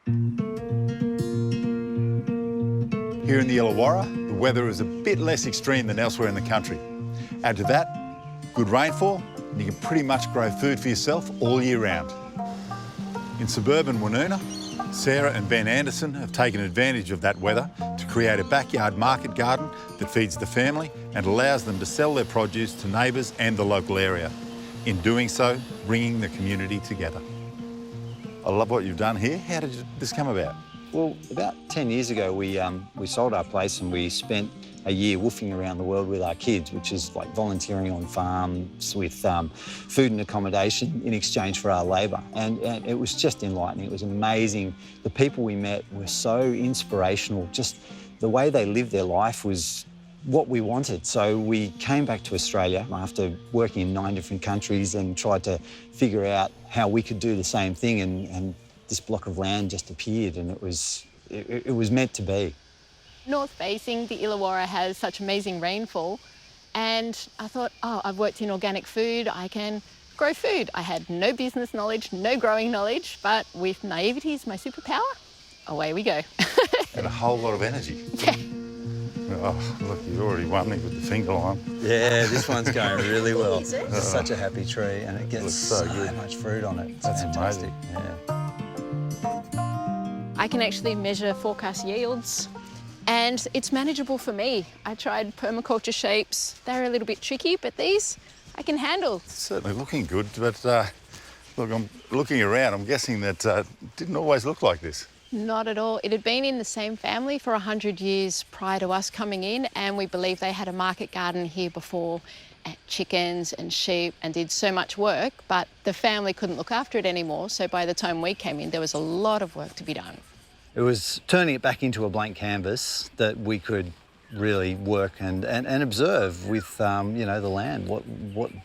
Here in the Illawarra, the weather is a bit less extreme than elsewhere in the country. Add to that, good rainfall, and you can pretty much grow food for yourself all year round. In suburban Woonona, Sarah and Ben Anderson have taken advantage of that weather to create a backyard market garden that feeds the family and allows them to sell their produce to neighbours and the local area. In doing so, bringing the community together. I love what you've done here. How did this come about? Well, about 10 years ago, we sold our place and we spent a year woofing around the world with our kids, which is like volunteering on farms with food and accommodation in exchange for our labour. And it was just enlightening. It was amazing. The people we met were so inspirational. Just the way they lived their life was what we wanted. So we came back to Australia after working in 9 different countries and tried to figure out how we could do the same thing. And this block of land just appeared, and it was meant to be. North facing, the Illawarra has such amazing rainfall, and I thought, oh, I've worked in organic food, I can grow food. I had no business knowledge, no growing knowledge, but with naivety is my superpower, away we go. And a whole lot of energy. Yeah. Oh, look, you already won me with the finger line. Yeah, this one's going really well. It's such a happy tree, and it gets so good. much fruit on it. It's That's fantastic. amazing. Yeah. I can actually measure forecast yields, and it's manageable for me. I tried permaculture shapes. They're a little bit tricky, but these I can handle. It's certainly looking good, but look, I'm looking around. I'm guessing that it didn't always look like this. Not at all. It had been in the same family for 100 years prior to us coming in, and we believe they had a market garden here before, chickens and sheep, and did so much work, but the family couldn't look after it anymore. So by the time we came in, there was a lot of work to be done. It was turning it back into a blank canvas that we could really work and observe with, you know, the land, what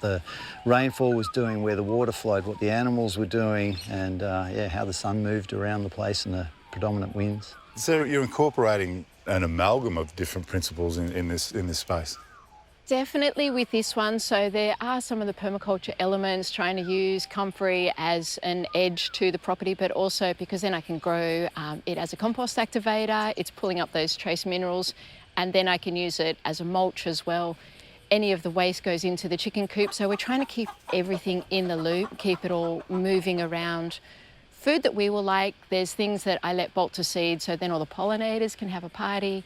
the rainfall was doing, where the water flowed, what the animals were doing, and yeah, how the sun moved around the place and the predominant winds. So you're incorporating an amalgam of different principles in this space. Definitely with this one. So there are some of the permaculture elements, trying to use comfrey as an edge to the property, but also because then I can grow it as a compost activator. It's pulling up those trace minerals, and then I can use it as a mulch as well. Any of the waste goes into the chicken coop. So we're trying to keep everything in the loop, keep it all moving around. Food that we will like, there's things that I let bolt to seed, so then all the pollinators can have a party.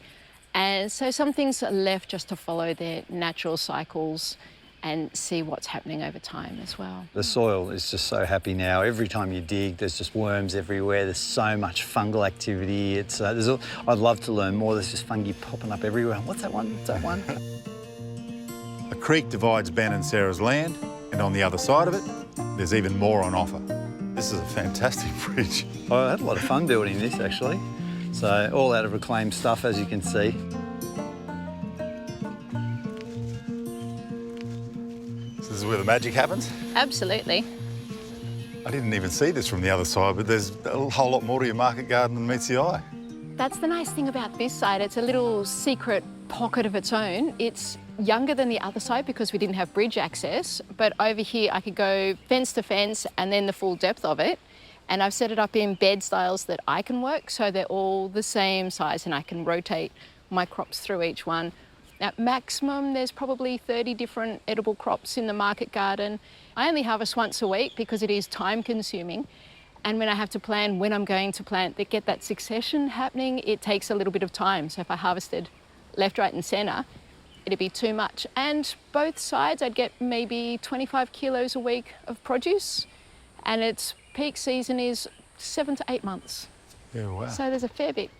And so some things are left just to follow their natural cycles and see what's happening over time as well. The soil is just so happy now. Every time you dig, there's just worms everywhere. There's so much fungal activity. I'd love to learn more. There's just fungi popping up everywhere. What's that one? What's that one? A creek divides Ben and Sarah's land, and on the other side of it, there's even more on offer. This is a fantastic bridge. I had a lot of fun building this, actually. So all out of reclaimed stuff, as you can see. This is where the magic happens. Absolutely. I didn't even see this from the other side, but there's a whole lot more to your market garden than meets the eye. That's the nice thing about this side. It's a little secret pocket of its own. It's younger than the other side because we didn't have bridge access, but over here I could go fence to fence and then the full depth of it. And I've set it up in bed styles that I can work, so they're all the same size and I can rotate my crops through each one. At maximum, there's probably 30 different edible crops in the market garden. I only harvest once a week because it is time consuming. And when I have to plan when I'm going to plant, to get that succession happening, it takes a little bit of time. So if I harvested left, right and centre, it'd be too much. And both sides, I'd get maybe 25 kilos a week of produce, and its peak season is 7 to 8 months. Yeah, wow. So there's a fair bit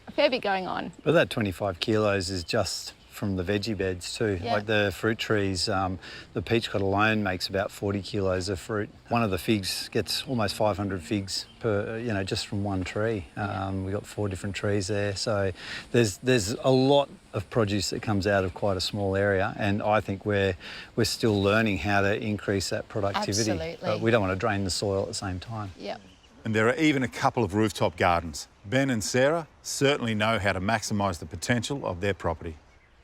going on. But that 25 kilos is just from the veggie beds too. Yeah. Like the fruit trees, the peach cod alone makes about 40 kilos of fruit. One of the figs gets almost 500 figs per, you know, just from one tree. We've got 4 different trees there. So there's a lot of produce that comes out of quite a small area, and I think we're still learning how to increase that productivity. Absolutely. But we don't want to drain the soil at the same time. Yeah. And there are even a couple of rooftop gardens. Ben and Sarah certainly know how to maximise the potential of their property.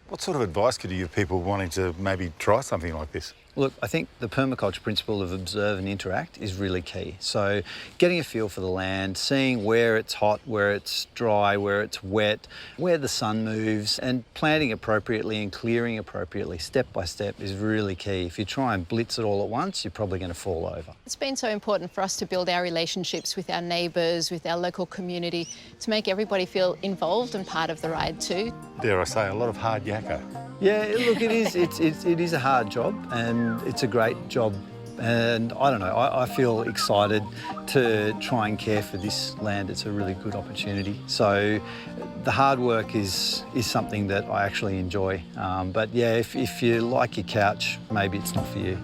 What sort of advice could you give people wanting to maybe try something like this? Look, I think the permaculture principle of observe and interact is really key. So getting a feel for the land, seeing where it's hot, where it's dry, where it's wet, where the sun moves, and planting appropriately and clearing appropriately, step by step, is really key. If you try and blitz it all at once, you're probably going to fall over. It's been so important for us to build our relationships with our neighbours, with our local community, to make everybody feel involved and part of the ride too. Dare I say, a lot of hard yakka. Yeah, look, it is. It is a hard job, and it's a great job. And I don't know, I feel excited to try and care for this land. It's a really good opportunity. So the hard work is something that I actually enjoy. But yeah, if you like your couch, maybe it's not for you.